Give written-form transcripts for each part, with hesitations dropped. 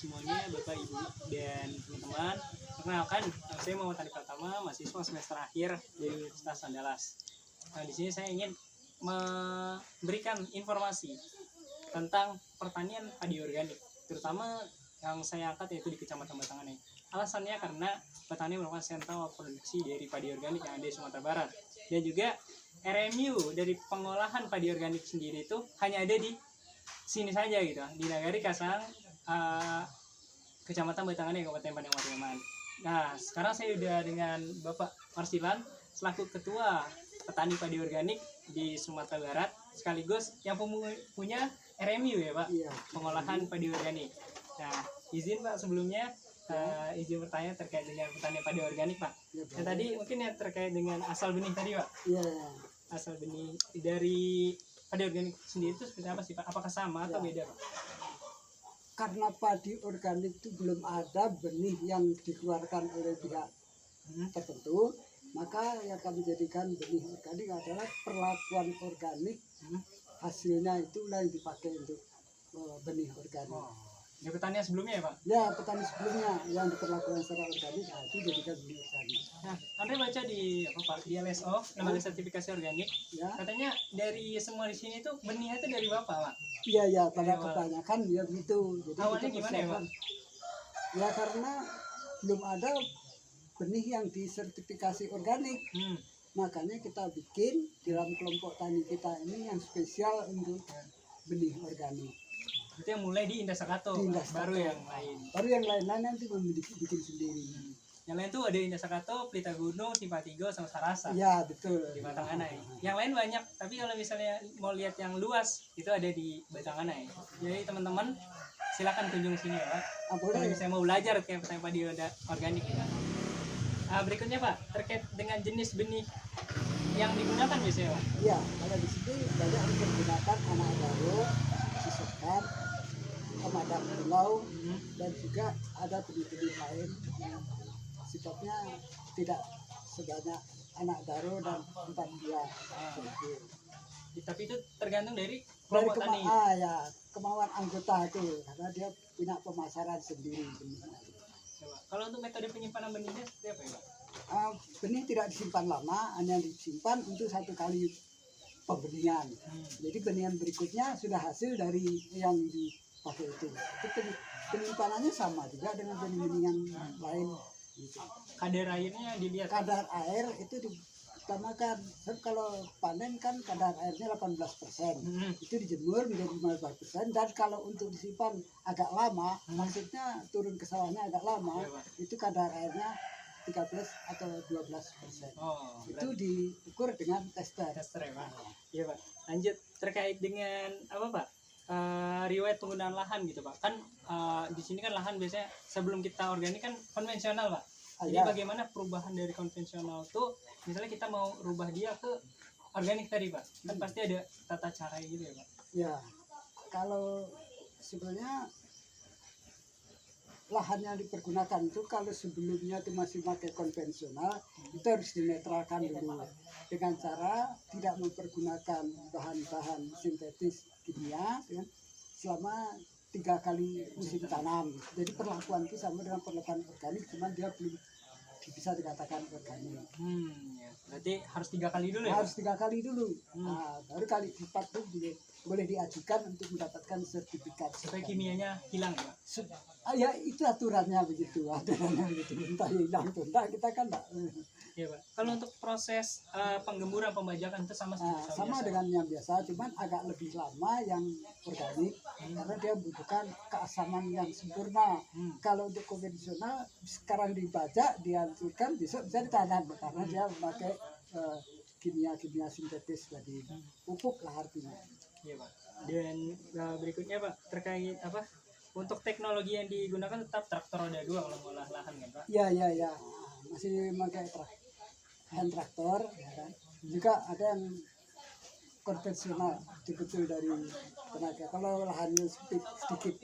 semuanya, Bapak, Ibu, dan teman-teman. Perkenalkan, saya Muhammad Tani Pratama, mahasiswa semester akhir di Universitas Andalas. Nah, di sini saya ingin memberikan informasi tentang pertanian padi organik, terutama yang saya angkat yaitu di Kecamatan Batangan. Alasannya karena petani merupakan sentral produksi dari padi organik yang ada di Sumatera Barat, dan juga RMU dari pengolahan padi organik sendiri itu hanya ada di sini saja gitu, di Nagari Kasang, Kecamatan Batangan, Kabupaten Padang Pariaman. Nah, sekarang saya sudah dengan Bapak Marsilan selaku Ketua Petani Padi Organik di Sumatera Barat, sekaligus yang punya RMU ya Pak, Iya. pengolahan padi organik. Nah, izin Pak sebelumnya, izin bertanya terkait dengan petani padi organik Pak. Ya, Yang tadi mungkin ya terkait dengan asal benih tadi Pak. Iya. Asal benih dari padi organik sendiri itu seperti apa sih Pak? Apakah sama atau beda Pak? Karena padi organik itu belum ada benih yang dikeluarkan oleh pihak tertentu, maka yang kami jadikan benih organik adalah perlakuan organik. Hasilnya itulah yang dipakai untuk benih organik. Ya petani sebelumnya ya Pak? Ya, petani sebelumnya yang diperlakukan secara organik, itu jadikan benih organik. Nah, Anda baca di apa Pak? Di LSO, lembaga sertifikasi organik. Ya. Katanya dari semua di sini tuh benihnya itu dari Bapak Pak. Iya, ya, pada Iya, Pak. kebanyakan ya begitu. Jadi Awalnya kita gimana ya Pak? Ya karena belum ada benih yang disertifikasi organik. Makanya kita bikin dalam kelompok tani kita ini yang spesial untuk benih organik. Itu yang mulai di Indah Sakato, Di Indah Sakato. baru yang lain. Baru yang lain-lain nanti bikin sendiri. Yang lain tuh ada Indah Sakato, Pelita Gunung, Simpatigo, sama Sarasa. Ya betul. Di Batanganai. Yang lain banyak, tapi kalau misalnya mau lihat yang luas, itu ada di Batanganai. Jadi teman-teman silakan kunjung sini ya Pak. Boleh. Kalau misalnya mau belajar kayak petani padi organik ya. Berikutnya Pak, terkait dengan jenis benih yang digunakan biasanya Pak. Iya, kalau di sini banyak menggunakan anak baru, sisokan, pemadam pulau, dan juga ada benih-benih lain yang sifatnya tidak sebanyak anak daro dan empat buah. Tapi itu tergantung dari Dari kelompok tani. kemauan anggota itu, karena dia punya pemasaran sendiri. Coba. Kalau untuk metode penyimpanan benihnya seperti apa ya Pak? Benih tidak disimpan lama, hanya disimpan untuk satu kali pembenihan. Jadi benihan berikutnya sudah hasil dari yang dipakai itu. Penyimpanannya sama juga dengan benih-benih yang lain. Gitu. Kadar airnya dilihat. Kadar air itu diutamakan. Kalau panen kan kadar airnya 18%. Itu dijemur menjadi 15%. Dan kalau untuk disimpan agak lama, maksudnya turun ke sawahnya agak lama, itu kadar airnya 13 atau 12%. Itu diukur dengan tester. Tester ya Pak. Iya Pak. Lanjut terkait dengan apa Pak? Riwayat penggunaan lahan gitu Pak. Kan di sini kan lahan biasanya sebelum kita organik kan konvensional Pak. Jadi bagaimana perubahan dari konvensional tuh, misalnya kita mau rubah dia ke organik tadi Pak, kan pasti ada tata cara gitu ya Pak. Ya, kalau sebenarnya lahan yang dipergunakan itu kalau sebelumnya itu masih pakai konvensional, itu harus dinetralkan dulu dengan cara tidak mempergunakan bahan-bahan sintetis kimia selama 3 kali musim tanam. Jadi perlakuan itu sama dengan perlakuan organik, cuman dia belum bisa dikatakan organik. Berarti harus 3 kali dulu ya? Harus 3 kali dulu. Baru kali 4 tuh boleh diajukan untuk mendapatkan sertifikat. Supaya kimianya hilang ya? Ya itu aturannya begitu. Entah hilang tuh, entah kita kan enggak. Iya Pak. Kalau untuk proses penggemburan pembajakan itu sama sama dengan yang biasa, cuman agak lebih lama yang organik karena dia membutuhkan keasaman yang sempurna. Kalau untuk konvensional sekarang dibajak, dihancurkan, besok bisa ditanam karena dia memakai kimia sintetis tadi, pupuk lah artinya. Iya Pak. Dan berikutnya Pak terkait apa? Untuk teknologi yang digunakan tetap traktor roda 2 kalau ngolah lahan kan Pak? Iya. Masih memakai hand traktor, ya kan? Juga ada yang konvensional, betul dari tenaga. Kalau lahannya sedikit.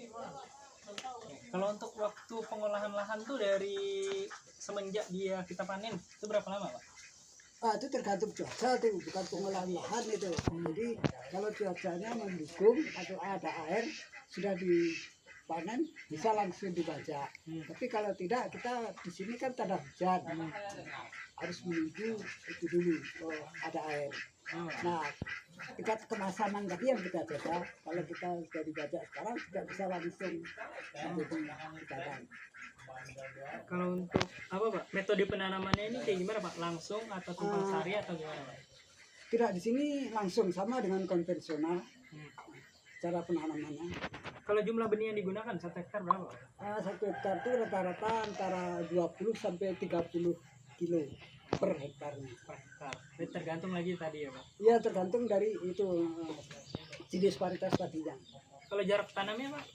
Kalau untuk waktu pengolahan lahan tuh dari semenjak kita panen itu berapa lama Pak? Itu tergantung cuaca tuh, bukan pengolahan lahan itu. Jadi kalau cuacanya mendukung atau ada air, sudah panen bisa langsung dibajak. Tapi kalau tidak, kita di sini kan tak ada hujan, harus menunggu itu dulu ada air. Nah, tingkat kemasanan tadi yang kita jaga, kalau kita sudah dibajak sekarang tidak bisa langsung jadi ditanam. Kalau untuk apa Pak? Metode penanamannya ini kayak gimana Pak? Langsung atau tumpang sari atau gimana Pak? Tidak, di sini langsung sama dengan konvensional cara penanamannya. Kalau jumlah benih yang digunakan 1 hektar berapa Pak? 1 hektar itu rata-rata antara 20 sampai 30 kilo per hektarnya. Per hektar. Jadi tergantung lagi tadi ya Pak. Ya tergantung dari itu jenis varietas tadinya. Kalau jarak tanamnya Pak?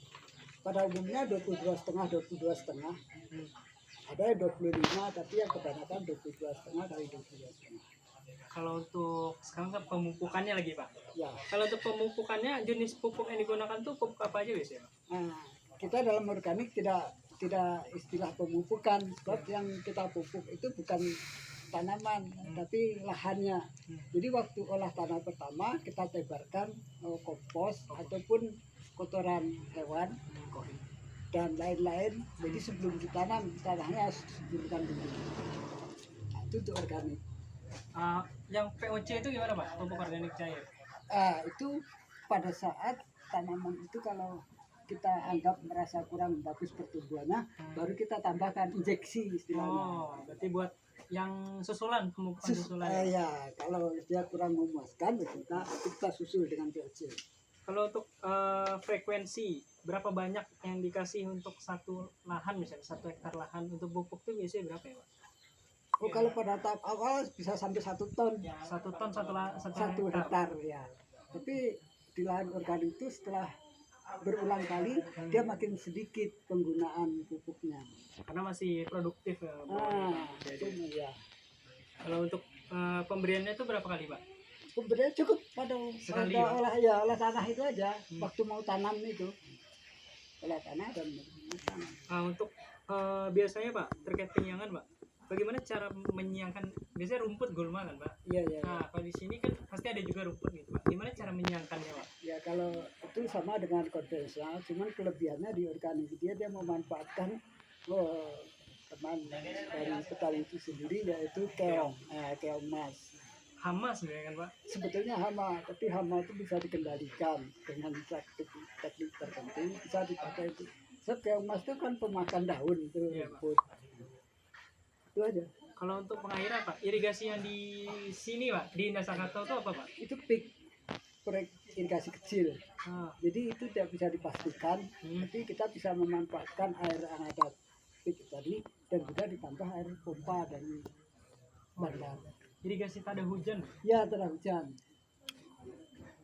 Pada umumnya 22,5, ada yang 25, tapi yang kebanyakan 22,5 kali 22,5. Kalau untuk sekarang kan pemupukannya lagi Pak. Ya. Kalau untuk pemupukannya jenis pupuk yang digunakan tuh pupuk apa aja biasanya Pak? Nah, kita dalam organik tidak istilah pemupukan, sebab yang kita pupuk itu bukan tanaman, tapi lahannya. Jadi waktu olah tanah pertama kita tebarkan kompos ataupun kotoran hewan dan lain-lain. Jadi sebelum ditanam tanahnya harus disuburkan dulu. Nah, itu untuk organik. Yang POC itu gimana Pak? Pupuk organik cair. Itu pada saat tanaman itu kalau kita anggap merasa kurang bagus pertumbuhannya, baru kita tambahkan injeksi istilahnya. Berarti buat yang susulan, pemupukan susulan. Ya, kalau dia kurang memuaskan, kita susul dengan POC. Kalau untuk frekuensi, berapa banyak yang dikasih untuk satu lahan, misalnya 1 hektar lahan untuk pupuk itu biasanya berapa ya Pak? Kalau pada tahap awal bisa sampai 1 ton. 1 ton satu hektar ya. Tapi di lahan organik itu setelah berulang kali dia makin sedikit penggunaan pupuknya. Karena masih produktif ya. Jadi ya. Kalau untuk pemberiannya itu berapa kali Pak? Pemberian cukup pada Sekali, olah tanah itu aja. Waktu mau tanam itu olah tanah dan tanam. Untuk biasanya Pak terkait penyiangan Pak, bagaimana cara menyiangkan? Biasanya rumput gulma kan Pak? Iya. Nah kalau di sini kan pasti ada juga rumput gitu Pak. Gimana cara menyiangkannya Pak? Ya kalau itu sama dengan konvensional, cuman kelebihannya di organik dia memanfaatkan teman dari petani itu sendiri, yaitu keong mas. Hama sebenarnya kan Pak? Sebetulnya hama, tapi hama itu bisa dikendalikan dengan teknik tertentu, bisa dipakai itu. Keong mas itu kan pemakan daun itu, rumput. Itu aja. Kalau untuk pengairan Pak, irigasi yang di sini Pak, di Nasakato itu apa Pak? Itu proyek irigasi kecil. Jadi itu tidak bisa dipastikan, tapi kita bisa memanfaatkan air yang ada pik tadi dan juga ditambah air pompa dari bandar. Irigasi tak ada hujan? Ya, tak ada hujan.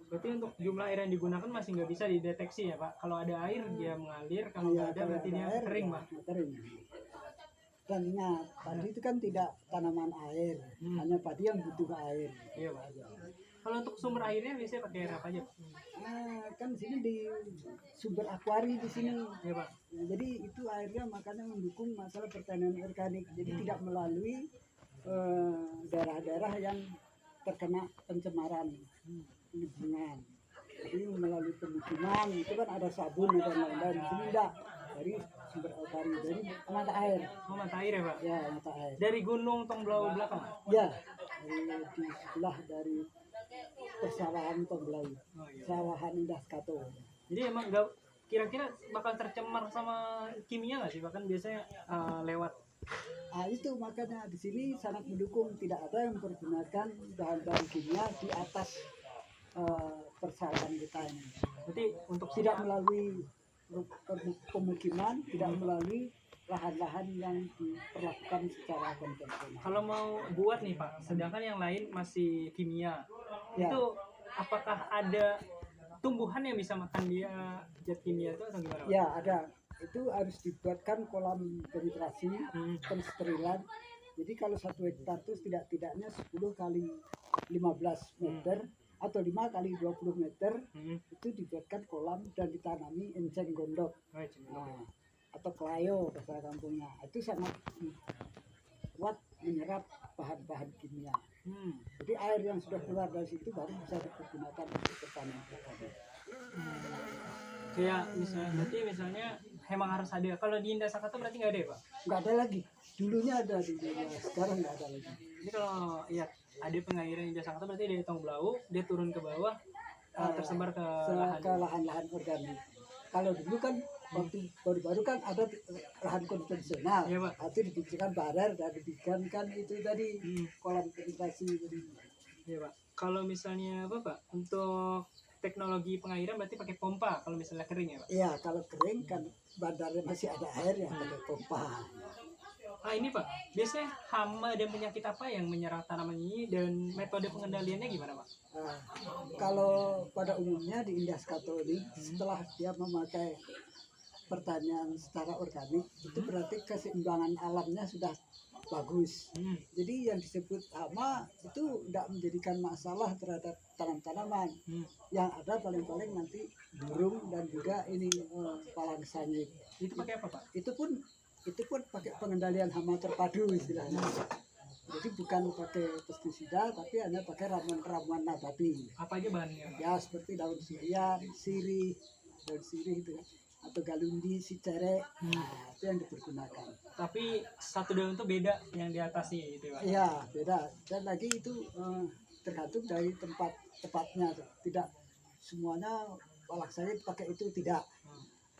Berarti untuk jumlah air yang digunakan masih nggak bisa dideteksi ya Pak? Kalau ada air dia mengalir, kalau nggak ada berarti dia kering Pak? Kering. Dan ingat, padi itu kan tidak tanaman air, hanya padi yang butuh air. Iya Pak. Kalau untuk sumber airnya biasanya pakai air apa aja Pak? Kan di sini di sumber akuari di sini. Iya Pak. Jadi itu airnya makanya mendukung masalah pertanian organik. Jadi tidak melalui daerah-daerah yang terkena pencemaran lingkungan. Jadi melalui pemukiman itu kan ada sabun dan lain-lain. Di sini tidak, dari sumber alkali, dari mata air. Mata air ya Pak? Ya, mata air. Dari Gunung Tongblau belakang? Ya, di sebelah dari persawahan Tongblau, sawahan Indah Skato. Jadi emang nggak, kira-kira bakal tercemar sama kimia nggak sih? Bahkan biasanya lewat. Itu makanya di sini sangat mendukung, tidak ada yang mempergunakan bahan-bahan kimia di atas persawahan kita ini. Berarti untuk tidak melalui pemukiman, tidak melalui lahan-lahan yang diperlakukan secara konvensional. Kalau mau buat nih Pak, sedangkan yang lain masih kimia, itu apakah ada tumbuhan yang bisa makan dia zat kimia itu atau gimana Pak? Ya ada. Itu harus dibuatkan kolam penetrasi, pensterilan. Jadi kalau 1 hektar itu tidak-tidaknya 10 kali 15 meter atau 5 kali 20 meter itu dibuatkan kolam dan ditanami enceng gondok atau kelayo bahasa kampungnya. Itu sangat kuat menyerap bahan-bahan kimia. Jadi air yang sudah keluar dari situ baru bisa digunakan untuk pertanian. Kayak misalnya, berarti misalnya emang harus ada. Kalau di Indah Sakato berarti nggak ada ya Pak? Nggak ada lagi. Dulunya ada dulunya, sekarang nggak ada lagi. Jadi kalau ya ada pengairan Indah Sakato berarti dari Tong Belau dia turun ke bawah, tersebar ke lahan. Ke lahan-lahan organik. Kalau dulu kan waktu baru-baru kan ada lahan konvensional, Iya, Pak. itu dibikinkan barer dan dibikinkan itu tadi kolam vegetasi tadi. Iya Pak. Kalau misalnya apa Pak? Untuk teknologi pengairan berarti pakai pompa kalau misalnya kering ya Pak? Iya, kalau kering kan bandarnya masih ada air ya pakai pompa. Ini Pak, biasanya hama dan penyakit apa yang menyerang tanaman ini dan metode pengendaliannya gimana Pak? Nah, kalau pada umumnya di Indah Sakato ini setelah dia memakai pertanian secara organik itu berarti keseimbangan alamnya sudah bagus. Jadi yang disebut hama itu tidak menjadikan masalah terhadap tanam-tanaman. Yang ada paling-paling nanti burung dan juga ini palang sanyit. Itu pakai apa Pak? Itu pun pakai pengendalian hama terpadu istilahnya. Jadi bukan pakai pestisida tapi hanya pakai ramuan-ramuan nabati. Apa aja bahannya Pak? Ya seperti daun sirian, daun sirih itu kan, atau galundi, sicere, itu yang dipergunakan. Tapi satu daun itu beda yang di atasnya gitu Pak? Iya beda. Dan lagi itu tergantung dari tempatnya. Tidak semuanya palang sanyit pakai itu tidak.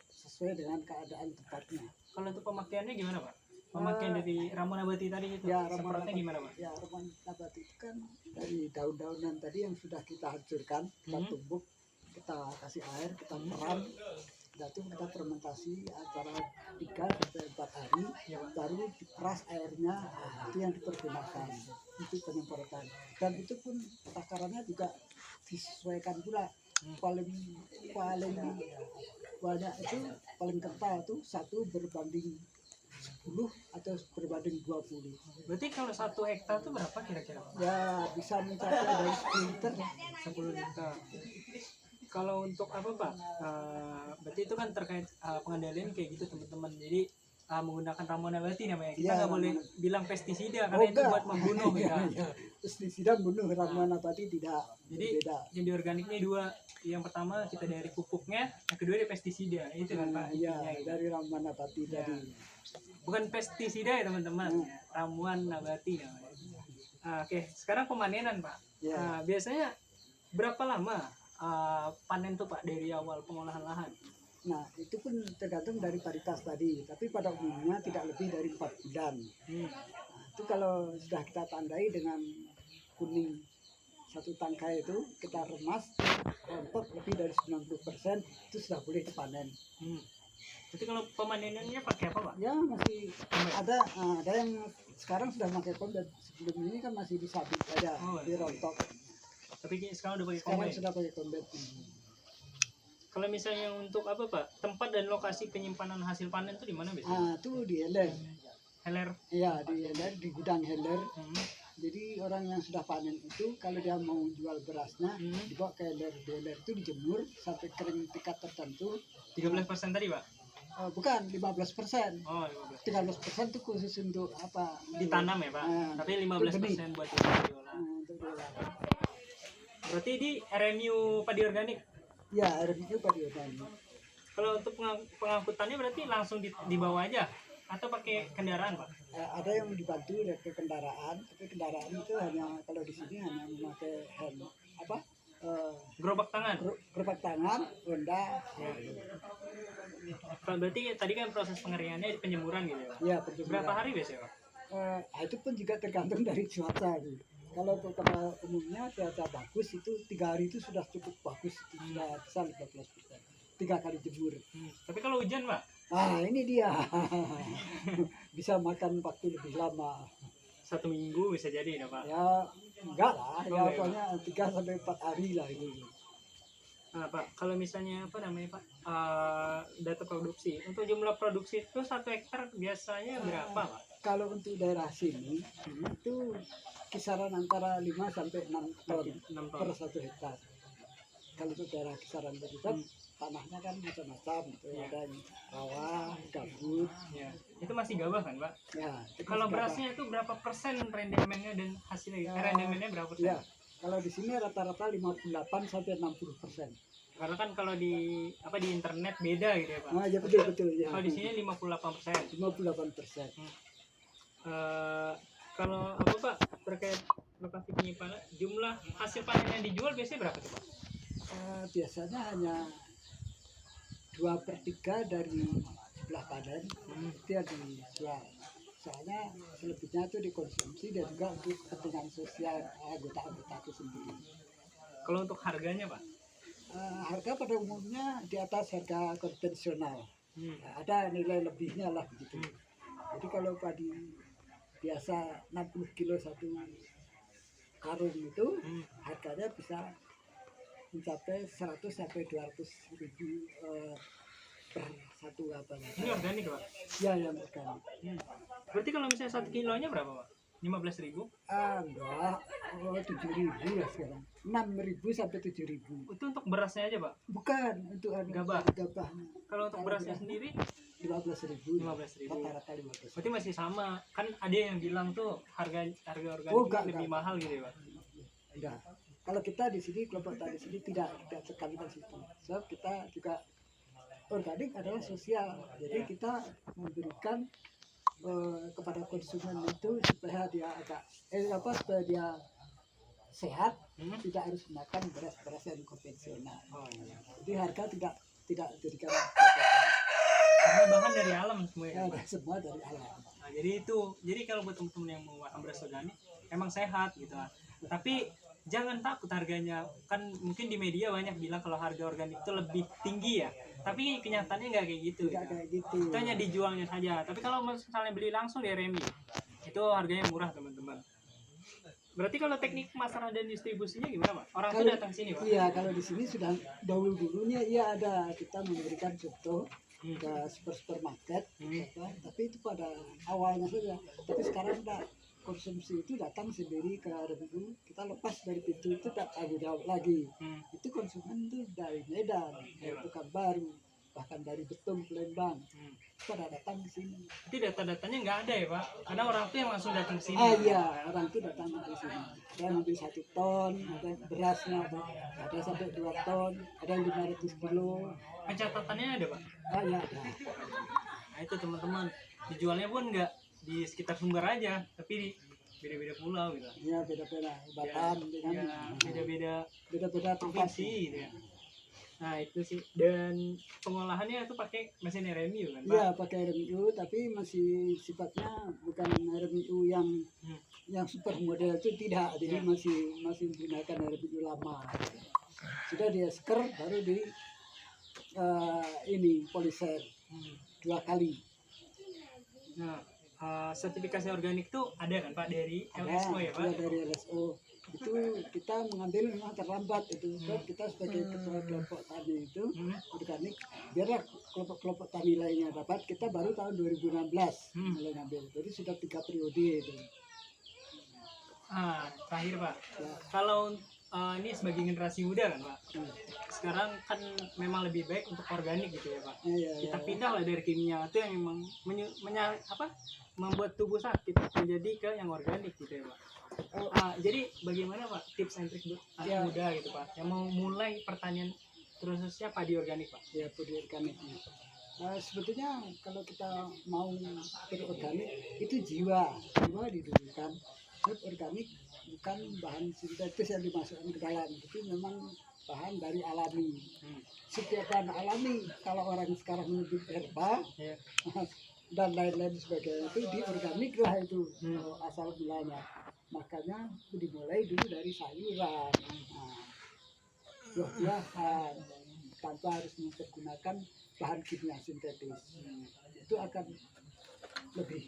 Sesuai dengan keadaan tempatnya. Kalau untuk pemakaiannya gimana Pak? Pemakaian dari ramuan nabati tadi itu Ya, semprotnya gimana Pak? Ya, ramuan nabati itu kan dari daun-daunan tadi yang sudah kita hancurkan, kita tumbuk, kita kasih air, kita peram, itu kita fermentasi antara 3 sampai 4 hari, baru diperas airnya, itu yang dipergunakan, itu penyemprotan. Dan itu pun takarannya juga disesuaikan pula. Paling banyak itu paling kental itu 1 berbanding 10 atau berbanding 20. Berarti kalau 1 hektar itu berapa kira-kira Pak? Ya bisa mencapai dari 10 liter. 10 liter. Kalau untuk apa Pak? Berarti itu kan terkait pengendalian kayak gitu teman-teman. Jadi menggunakan ramuan nabati namanya. Kita nggak boleh bilang pestisida karena itu buat membunuh ya. Pestisida membunuh, ramuan nabati tidak. Jadi beda. yang di organiknya 2. Yang pertama kita dari pupuknya, yang kedua dari pestisida. Itu kan Pak. Iya, Gitu. dari ramuan nabati tadi. Bukan pestisida ya teman-teman. Ramuan nabati namanya. Oke, sekarang pemanenan Pak. Biasanya berapa lama panen tuh Pak dari awal pengolahan lahan? Nah, itu pun tergantung dari varietas tadi, tapi pada umumnya tidak lebih dari 4 bulan. Nah, itu kalau sudah kita tandai dengan kuning 1 tangkai itu, kita remas, rontok lebih dari 90%, itu sudah boleh dipanen. Jadi kalau pemanenannya pakai apa Pak? Ya masih ada yang sekarang sudah pakai kombet, sebelum ini kan masih disabit aja, dirontok. Tapi sekarang udah pakai Sekarang kombet. sudah pakai kombet. Kalau misalnya untuk apa Pak? Tempat dan lokasi penyimpanan hasil panen itu di mana biasanya? Itu di Heller. Heller. Iya, di Heller, di gudang Heller. Jadi orang yang sudah panen itu kalau dia mau jual berasnya dibawa ke Heller. Di Heller itu dijemur sampai kering tingkat tertentu. 13% tadi Pak? Bukan, 15%. Oh, 13% itu khusus untuk apa? Ditanam ya Pak? Tapi 15% buat diolah. Untuk diolah. Berarti di RMU Padi Organik? Ya, RMU Padi Organik. Kalau untuk pengangkutannya berarti langsung dibawa aja? Atau pakai kendaraan Pak? Ada yang dibantu dari kendaraan, tapi kendaraan itu hanya kalau di sini hanya memakai gerobak tangan? Gerobak tangan, Honda. Berarti tadi kan proses pengeringannya penjemuran gitu ya Pak? Ya, penjemuran. Berapa hari biasanya Pak? Itu pun juga tergantung dari cuaca gitu. Kalau pada umumnya cuaca bagus itu 3 hari itu sudah cukup bagus, itu sudah bisa 15%. 3 kali jemur. Tapi kalau hujan Pak? Ini dia. Bisa makan waktu lebih lama. 1 minggu bisa jadi ya Pak? Ya enggak lah, ya pokoknya 3 sampai 4 hari lah gitu. Nah Pak, kalau misalnya apa namanya Pak, data produksi, untuk jumlah produksi itu 1 hektar biasanya berapa Pak? Kalau untuk daerah sini itu kisaran antara 5 sampai 6 ton per 1 hektar. Kalau untuk daerah kisaran berita, tanahnya kan macam-macam, ada yang rawa, gabut. Itu masih gabah kan Pak? Ya. Kalau berasnya itu berapa persen rendemennya dan hasilnya? Rendemennya berapa persen? Ya, Kalau di sini rata-rata 58 sampai 60%. Karena kan kalau di internet beda gitu ya Pak. Nah, ya betul ya. Kalau di sini 58%. 58%. Kalau apa Pak terkait lokasi penyimpanan, jumlah hasil panen yang dijual biasanya berapa tuh Pak? Biasanya hanya 2/3 dari jumlah panen itu yang dijual. Soalnya selebihnya itu dikonsumsi dan juga untuk kepentingan sosial anggota-anggota itu sendiri. Kalau untuk harganya Pak? Harga pada umumnya di atas harga konvensional. Ada nilai lebihnya lah begitu. Jadi kalau padi biasa 60 kilo satu karung itu harganya bisa mencapai 100 sampai 200 ribu per satu Ini organik Pak? Ya, yang organik. Berarti kalau misalnya 1 kilonya berapa Pak? 15.000? Enggak, 7.000 lah sekarang. 6.000 sampai 7.000. Itu untuk berasnya aja Pak? Bukan, untuk Gabah. gabahnya. Kalau untuk berasnya sendiri 15.000. 15.000. Rata-rata 15.000. Berarti masih sama. Kan ada yang bilang tuh harga organik lebih mahal gitu ya Pak? Enggak. Kalau kita di sini kelompok tani sini tidak sekali ke situ. Sebab kita juga organik adalah sosial. Jadi kita memberikan kepada konsumen itu supaya dia supaya dia sehat, tidak harus makan beras-beras yang konvensional. Jadi harga tidak jadikan karena bahan dari alam semua ya, semua dari alam. Nah, jadi kalau buat teman-teman yang mau makan beras organik emang sehat gitu lah. Tapi jangan takut harganya, kan mungkin di media banyak bilang kalau harga organik itu lebih tinggi ya, tapi kenyataannya nggak kayak gitu. Itu hanya dijualnya saja. Tapi kalau misalnya beli langsung di RMI itu harganya murah teman-teman. Berarti kalau teknik pemasaran dan distribusinya gimana Pak? Orang tuh datang sini Pak? Iya, kalau di sini sudah dulunya iya ada, kita memberikan contoh ke supermarket, tapi itu pada awalnya saja. Tapi sekarang enggak, konsumsi itu datang sendiri ke RMI, kita lepas dari pintu itu tak tanggung jawab lagi. Itu konsumen itu dari Medan, dari Pekanbaru, bahkan dari Betung, Palembang, pada datang ke sini. Jadi data-datanya nggak ada ya Pak? Karena orang tuh yang langsung datang ke sini. Iya, orang itu datang ke sini. Ada yang ambil 1 ton, ada berasnya ada sampai 2 ton, ada yang 500 kilo. Pencatatannya ada Pak? Ya ada. Nah itu teman-teman, dijualnya pun nggak di sekitar Sumber aja, tapi di beda-beda pulau gitu. Iya, beda-beda Batam, beda-beda provinsi gitu ya. Nah itu sih, dan pengolahannya itu pakai mesin RMU kan Pak? Iya, pakai RMU, tapi masih sifatnya bukan RMU yang super model itu tidak, jadi masih menggunakan RMU lama. Sudah dia seker baru di poliser 2 kali. Nah, sertifikasi organik tuh ada kan Pak dari LSO ya Pak? Ada dari LSO. Itu kita mengambil memang terlambat itu. Sebab kita sebagai ketua kelompok tani itu organik, biarlah kelompok-kelompok tani lainnya dapat, kita baru tahun 2016 mulai ngambil. Jadi sudah 3 periode itu. Terakhir Pak, kalau ini sebagai generasi muda kan Pak, sekarang kan memang lebih baik untuk organik gitu ya Pak. Kita pindah lah dari kimia itu yang memang membuat tubuh sakit menjadi ke yang organik gitu ya Pak. Jadi bagaimana Pak tips and trik buat anak muda gitu Pak yang mau mulai pertanian khususnya padi organik Pak? Ya, padi organik. Sebetulnya kalau kita mau berorganik itu jiwa didulukan. Organik bukan bahan sintetis yang dimasukkan ke dalam, tapi memang bahan dari alami. Setiap bahan alami, kalau orang sekarang menyebut herba dan lain-lain sebagainya, itu di organik lah itu asal mulanya. Makanya dimulai dulu dari sayuran, buah-buahan, tanpa harus mempergunakan bahan kimia sintetis. Itu akan lebih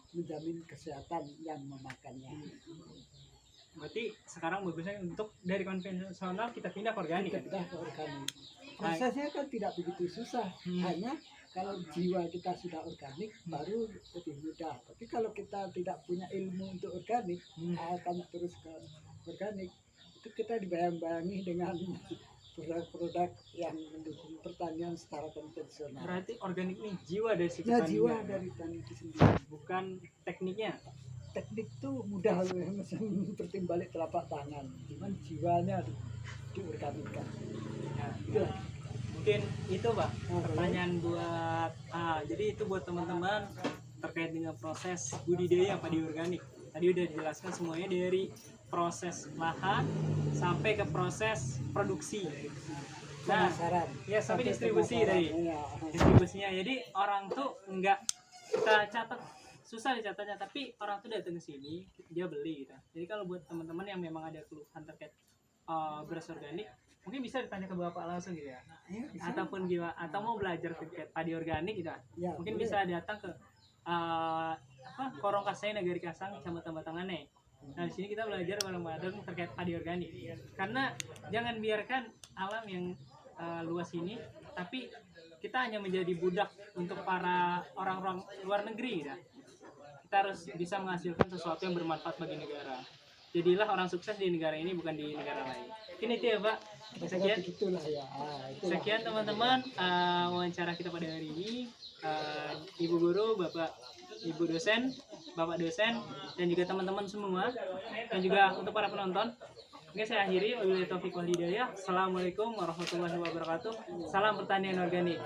menjamin kesehatan yang memakannya. Berarti sekarang bagusnya untuk dari konvensional kita pindah ke organik. Prosesnya kan tidak begitu susah, hanya kalau jiwa kita sudah organik baru lebih mudah. Tapi kalau kita tidak punya ilmu untuk organik, akan terus ke organik, itu kita dibayang-bayangi dengan produk-produk yang mendukung pertanian secara konvensional. Berarti organik ini jiwa dari si petani. Jiwa dari petani itu sendiri, bukan tekniknya. teknik tuh mudah seperti balik telapak tangan, cuman jiwanya diorganikan. Ya, Itulah. mungkin itu Pak Nah, pertanyaan buat jadi itu buat teman-teman terkait dengan proses budidaya padi organik. Tadi udah dijelaskan semuanya dari proses lahan sampai ke proses produksi. Nah, Pemasaran. ya sampai distribusi pemasaran, tadi. ya. Distribusinya. Jadi orang tuh enggak kita catat, susah dicatatnya, tapi orang tuh datang ke sini dia beli gitu. Jadi kalau buat teman-teman yang memang ada keluhan terkait beras organik, mungkin bisa ditanya ke Bapak langsung gitu ya. Ya, bisa. Ataupun gimana, atau mau belajar terkait padi organik gitu. Ya, Mungkin boleh. bisa datang ke Korong Kasai Nagari Kasang Kecamatan Batangane. Nah, di sini kita belajar bareng-bareng terkait padi organik. Karena jangan biarkan alam yang luas ini, tapi kita hanya menjadi budak untuk para orang-orang luar negeri gitu. Kita harus bisa menghasilkan sesuatu yang bermanfaat bagi negara. Jadilah orang sukses di negara ini, bukan di negara lain. Ini itu ya Pak. Sekian. Begitulah ya. Itulah. Sekian teman-teman wawancara kita pada hari ini. Ibu guru, Ibu dosen, Bapak dosen, dan juga teman-teman semua, dan juga untuk para penonton. Oke, saya akhiri. Wabillahi taufiq wal hidayah. Assalamualaikum warahmatullahi wabarakatuh. Salam pertanian organik.